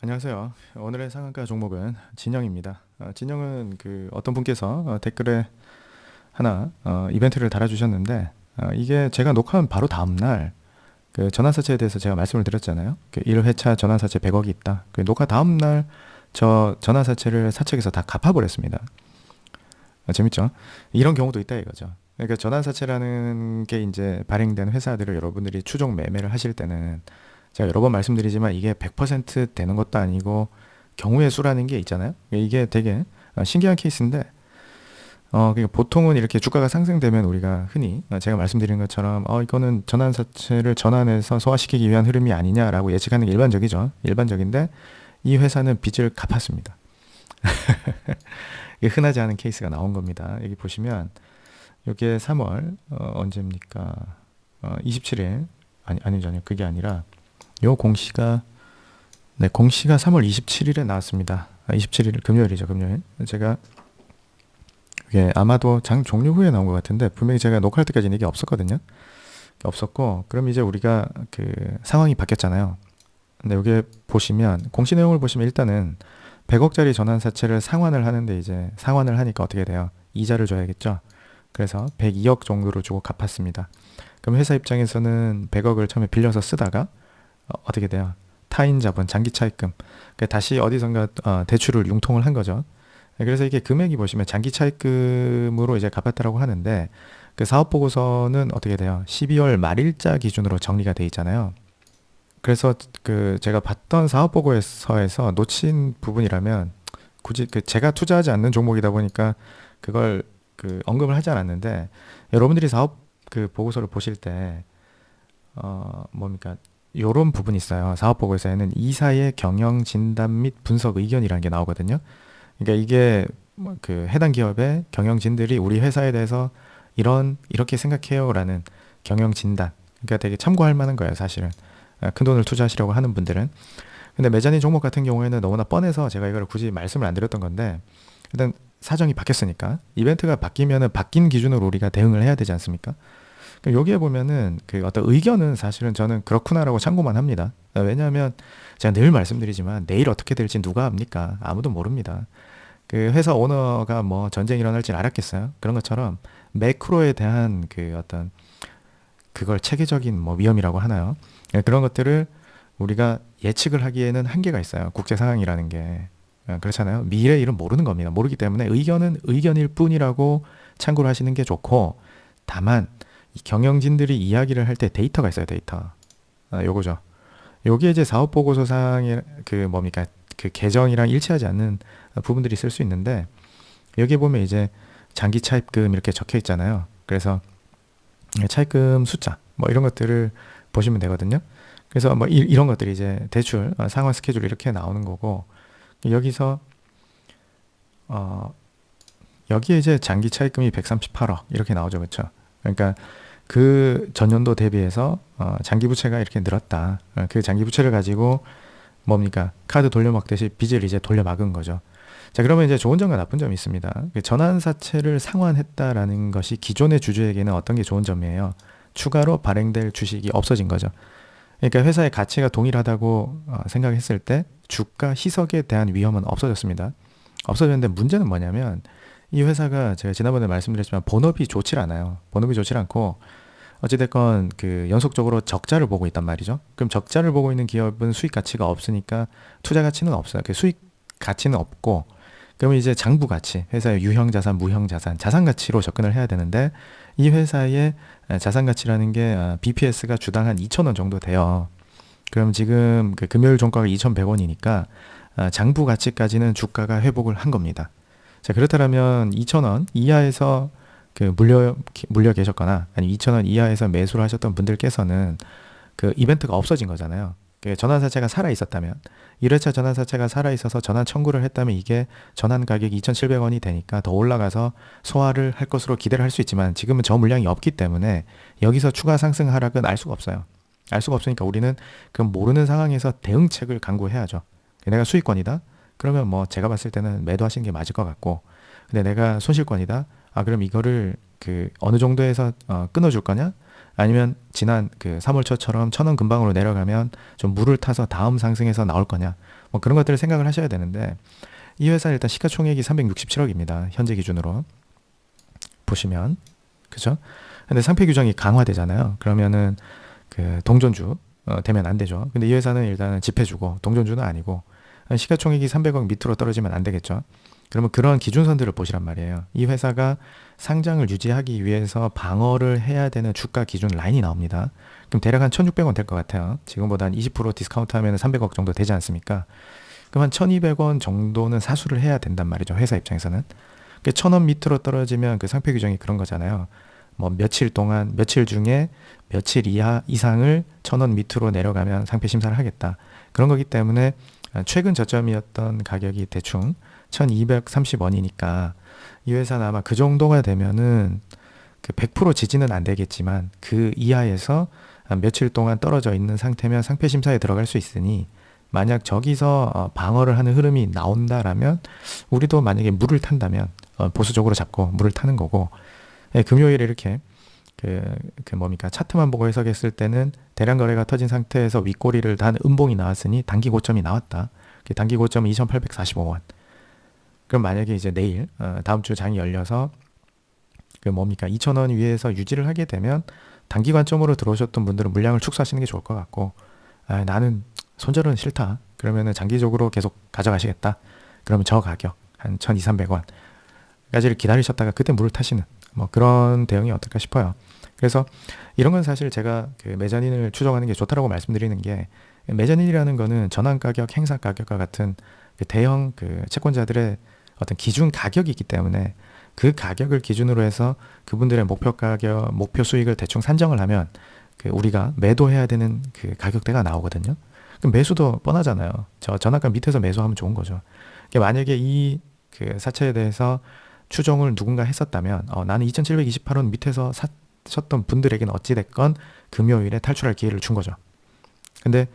안녕하세요. 오늘의 상한가 종목은 진영입니다. 진영은 그 어떤 분께서 댓글에 하나 이벤트를 달아주셨는데, 이게 제가 녹화한 바로 다음 날 그 전환사채에 대해서 제가 말씀을 드렸잖아요. 그 1회차 전환사채 100억이 있다. 그 녹화 다음 날 저 전환사채를 사측에서 다 갚아버렸습니다. 재밌죠? 이런 경우도 있다 이거죠. 그러니까 전환사채라는 게 이제 발행된 회사들을 여러분들이 추종 매매를 하실 때는, 제가 여러 번 말씀드리지만 이게 100% 되는 것도 아니고 경우의 수라는 게 있잖아요. 이게 되게 신기한 케이스인데, 그러니까 보통은 이렇게 주가가 상승되면 우리가 흔히 제가 말씀드린 것처럼 이거는 전환사채를 전환해서 소화시키기 위한 흐름이 아니냐라고 예측하는 게 일반적이죠. 일반적인데 이 회사는 빚을 갚았습니다. 이게 흔하지 않은 케이스가 나온 겁니다. 여기 보시면 이게 3월 언제입니까? 27일 아니죠. 그게 아니라 요 공시가, 네, 공시가 3월 27일에 나왔습니다. 27일 금요일이죠. 금요일. 제가 이게 아마도 장 종료 후에 나온 것 같은데, 분명히 제가 녹화할 때까지는 이게 없었거든요. 없었고, 그럼 이제 우리가 그 상황이 바뀌었잖아요. 근데 여기 보시면 공시 내용을 보시면 일단은 100억짜리 전환사채를 상환을 하는데, 이제 상환을 하니까 어떻게 돼요? 이자를 줘야겠죠. 그래서 102억 정도로 주고 갚았습니다. 그럼 회사 입장에서는 100억을 처음에 빌려서 쓰다가 어떻게 돼요? 타인 자본, 장기 차입금. 그러니까 다시 어디선가 대출을 융통을 한 거죠. 그래서 이게 금액이 보시면 장기 차입금으로 이제 갚았다라고 하는데, 그 사업 보고서는 어떻게 돼요? 12월 말일자 기준으로 정리가 돼 있잖아요. 그래서 그 제가 봤던 사업 보고서에서 놓친 부분이라면, 굳이 그 제가 투자하지 않는 종목이다 보니까 그걸 그 언급을 하지 않았는데, 여러분들이 사업 그 보고서를 보실 때 뭡니까? 요런 부분이 있어요. 사업 보고서에는 이사의 경영 진단 및 분석 의견이라는 게 나오거든요. 그러니까 이게 뭐그 해당 기업의 경영진들이 우리 회사에 대해서 이렇게 생각해요라는 경영 진단. 그러니까 되게 참고할 만한 거예요, 사실은. 큰 돈을 투자하시려고 하는 분들은. 근데 메자닌 종목 같은 경우에는 너무나 뻔해서 제가 이걸 굳이 말씀을 안 드렸던 건데, 일단 사정이 바뀌었으니까 이벤트가 바뀌면은 바뀐 기준으로 우리가 대응을 해야 되지 않습니까? 그럼 여기에 보면은 그 어떤 의견은 사실은 저는 그렇구나라고 참고만 합니다. 왜냐하면 제가 늘 말씀드리지만 내일 어떻게 될지 누가 압니까? 아무도 모릅니다. 그 회사 오너가 뭐 전쟁이 일어날 줄 알았겠어요? 그런 것처럼 매크로에 대한 그 어떤 그걸 체계적인 뭐 위험이라고 하나요? 그런 것들을 우리가 예측을 하기에는 한계가 있어요. 국제 상황이라는 게. 그렇잖아요. 미래 일은 모르는 겁니다. 모르기 때문에 의견은 의견일 뿐이라고 참고를 하시는 게 좋고, 다만 이 경영진들이 이야기를 할 때 데이터가 있어요. 데이터. 요거죠. 요게 이제 사업 보고서상의 그 뭡니까? 그 계정이랑 일치하지 않는 부분들이 있을 수 있는데, 여기 보면 이제 장기 차입금 이렇게 적혀 있잖아요. 그래서 차입금 숫자 뭐 이런 것들을 보시면 되거든요. 그래서 뭐 이런 것들이 이제 대출 상환 스케줄 이렇게 나오는 거고, 여기서 여기에 이제 장기 차입금이 138억 이렇게 나오죠. 그렇죠? 그러니까 그 전년도 대비해서 장기 부채가 이렇게 늘었다. 그 장기 부채를 가지고 뭡니까? 카드 돌려막듯이 빚을 이제 돌려막은 거죠. 자, 그러면 이제 좋은 점과 나쁜 점이 있습니다. 그 전환사채를 상환했다라는 것이 기존의 주주에게는 어떤 게 좋은 점이에요? 추가로 발행될 주식이 없어진 거죠. 그러니까 회사의 가치가 동일하다고 생각했을 때 주가 희석에 대한 위험은 없어졌습니다. 없어졌는데 문제는 뭐냐면, 이 회사가 제가 지난번에 말씀드렸지만 본업이 좋질 않아요. 본업이 좋질 않고 어찌됐건 그 연속적으로 적자를 보고 있단 말이죠. 그럼 적자를 보고 있는 기업은 수익 가치가 없으니까 투자 가치는 없어요. 그 수익 가치는 없고, 그러면 이제 장부 가치, 회사의 유형 자산, 무형 자산, 자산 가치로 접근을 해야 되는데, 이 회사의 자산 가치라는 게 BPS가 주당 한 2,000원 정도 돼요. 그럼 지금 그 금요일 종가가 2,100원이니까 장부 가치까지는 주가가 회복을 한 겁니다. 자, 그렇다면 2,000원 이하에서 그 물려 계셨거나, 아니 2,000원 이하에서 매수를 하셨던 분들께서는 그 이벤트가 없어진 거잖아요. 그 전환사채가 살아 있었다면, 1회차 전환사채가 살아 있어서 전환 청구를 했다면 이게 전환 가격이 2,700원이 되니까 더 올라가서 소화를 할 것으로 기대를 할 수 있지만, 지금은 저 물량이 없기 때문에 여기서 추가 상승 하락은 알 수가 없어요. 알 수가 없으니까 우리는 그 모르는 상황에서 대응책을 강구해야죠. 내가 수익권이다? 그러면 뭐 제가 봤을 때는 매도하시는 게 맞을 것 같고, 근데 내가 손실권이다? 그럼 이거를 그 어느 정도에서 끊어줄 거냐? 아니면 지난 그 3월 초처럼 1,000원 근방으로 내려가면 좀 물을 타서 다음 상승해서 나올 거냐. 뭐 그런 것들을 생각을 하셔야 되는데 이 회사 일단 시가총액이 367억입니다. 현재 기준으로 보시면 그죠? 근데 상표 규정이 강화되잖아요. 그러면은 그 동전주 되면 안 되죠. 근데 이 회사는 일단은 집회주고 동전주는 아니고 시가총액이 300억 밑으로 떨어지면 안 되겠죠. 그러면 그런 기준선들을 보시란 말이에요. 이 회사가 상장을 유지하기 위해서 방어를 해야 되는 주가 기준 라인이 나옵니다. 그럼 대략 한 1,600원 될 것 같아요. 지금보다 한 20% 디스카운트 하면 300억 정도 되지 않습니까? 그럼 한 1,200원 정도는 사수를 해야 된단 말이죠. 회사 입장에서는. 1,000원 밑으로 떨어지면 그 상표 규정이 그런 거잖아요. 뭐 며칠 동안 며칠 중에 며칠 이상을 1,000원 밑으로 내려가면 상표 심사를 하겠다. 그런 거기 때문에 최근 저점이었던 가격이 대충 1,230원이니까 이 회사는 아마 그 정도가 되면은 그 100% 지지는 안 되겠지만 그 이하에서 며칠 동안 떨어져 있는 상태면 상표 심사에 들어갈 수 있으니 만약 저기서 방어를 하는 흐름이 나온다라면 우리도 만약에 물을 탄다면 보수적으로 잡고 물을 타는 거고 금요일에 이렇게 뭡니까 차트만 보고 해석했을 때는 대량 거래가 터진 상태에서 윗꼬리를 단 음봉이 나왔으니 단기 고점이 나왔다. 단기 고점은 2,845원. 그럼 만약에 이제 내일 다음 주 장이 열려서 2,000원 위에서 유지를 하게 되면 단기 관점으로 들어오셨던 분들은 물량을 축소하시는 게 좋을 것 같고 나는 손절은 싫다. 그러면은 장기적으로 계속 가져가시겠다. 그러면 저 가격 한 1,200~300원까지를 기다리셨다가 그때 물을 타시는 뭐 그런 대응이 어떨까 싶어요. 그래서 이런 건 사실 제가 그 메자닌을 추정하는 게 좋다라고 말씀드리는 게 메자닌이라는 거는 전환 가격, 행사 가격과 같은 그 대형 그 채권자들의 어떤 기준 가격이 있기 때문에 그 가격을 기준으로 해서 그분들의 목표 가격, 목표 수익을 대충 산정을 하면 그 우리가 매도해야 되는 그 가격대가 나오거든요. 그럼 매수도 뻔하잖아요. 저 전환가 밑에서 매수하면 좋은 거죠. 그러니까 만약에 이 그 사채에 대해서 추정을 누군가 했었다면 나는 2,728원 밑에서 사셨던 분들에게는 어찌됐건 금요일에 탈출할 기회를 준 거죠. 근데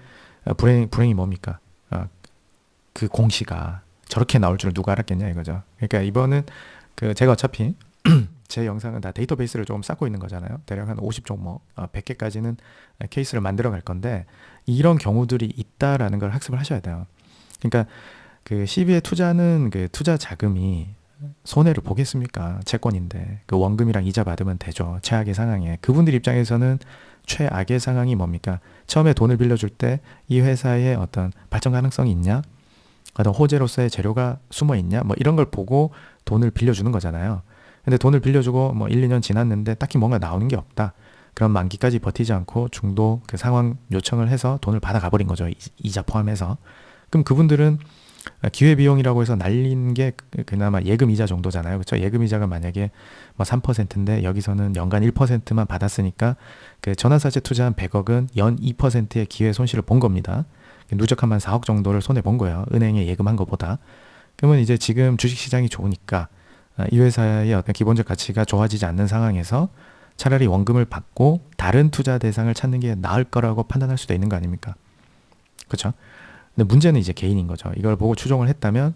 불행이 뭡니까? 그 공시가 저렇게 나올 줄 누가 알았겠냐 이거죠. 그러니까 이번은 그 제가 어차피 제 영상은 다 데이터베이스를 조금 쌓고 있는 거잖아요. 대략 한 50종목, 100개까지는 케이스를 만들어 갈 건데 이런 경우들이 있다라는 걸 학습을 하셔야 돼요. 그러니까 그 CB의 투자는 그 투자 자금이 손해를 보겠습니까? 채권인데 그 원금이랑 이자 받으면 되죠. 최악의 상황에 그분들 입장에서는 최악의 상황이 뭡니까? 처음에 돈을 빌려줄 때 이 회사의 어떤 발전 가능성이 있냐? 어떤 호재로서의 재료가 숨어 있냐? 뭐 이런 걸 보고 돈을 빌려주는 거잖아요. 근데 돈을 빌려주고 뭐 1, 2년 지났는데 딱히 뭔가 나오는 게 없다. 그럼 만기까지 버티지 않고 중도 그 상황 요청을 해서 돈을 받아 가버린 거죠. 이자 포함해서. 그럼 그분들은 기회비용이라고 해서 날린 게 그나마 예금이자 정도잖아요. 그렇죠? 예금이자가 만약에 뭐 3%인데 여기서는 연간 1%만 받았으니까 그 전환사채 투자한 100억은 연 2%의 기회 손실을 본 겁니다. 누적하면 4억 정도를 손해 본 거예요. 은행에 예금한 것보다. 그러면 이제 지금 주식시장이 좋으니까 이 회사의 어떤 기본적 가치가 좋아지지 않는 상황에서 차라리 원금을 받고 다른 투자 대상을 찾는 게 나을 거라고 판단할 수도 있는 거 아닙니까? 그렇죠? 근데 문제는 이제 개인인 거죠. 이걸 보고 추종을 했다면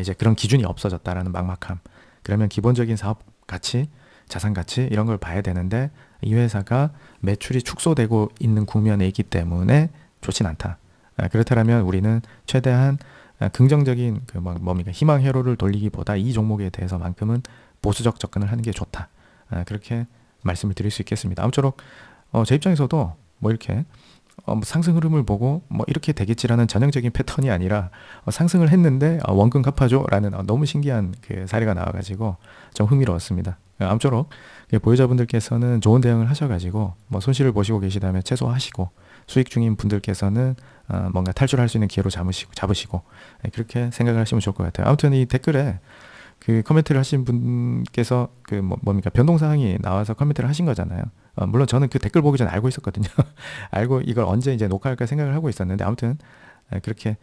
이제 그런 기준이 없어졌다라는 막막함. 그러면 기본적인 사업 가치, 자산 가치 이런 걸 봐야 되는데 이 회사가 매출이 축소되고 있는 국면에 있기 때문에 좋진 않다. 그렇다면 우리는 최대한 긍정적인 뭡니까 희망 회로를 돌리기보다 이 종목에 대해서만큼은 보수적 접근을 하는 게 좋다. 그렇게 말씀을 드릴 수 있겠습니다. 아무쪼록 제 입장에서도 뭐 이렇게 상승 흐름을 보고 뭐 이렇게 되겠지라는 전형적인 패턴이 아니라 상승을 했는데 원금 갚아줘라는 너무 신기한 그 사례가 나와가지고 좀 흥미로웠습니다. 아무쪼록 보유자분들께서는 좋은 대응을 하셔가지고 뭐 손실을 보시고 계시다면 최소화하시고 수익 중인 분들께서는 뭔가 탈출할 수 있는 기회로 잡으시고 그렇게 생각을 하시면 좋을 것 같아요. 아무튼 이 댓글에 그 코멘트를 하신 분께서 그 뭡니까 변동사항이 나와서 코멘트를 하신 거잖아요. 물론 저는 그 댓글 보기 전에 알고 있었거든요. 알고 이걸 언제 이제 녹화할까 생각을 하고 있었는데 아무튼 그렇게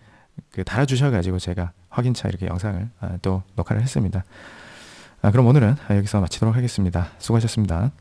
그 달아주셔가지고 제가 확인차 이렇게 영상을 또 녹화를 했습니다. 그럼 오늘은 여기서 마치도록 하겠습니다. 수고하셨습니다.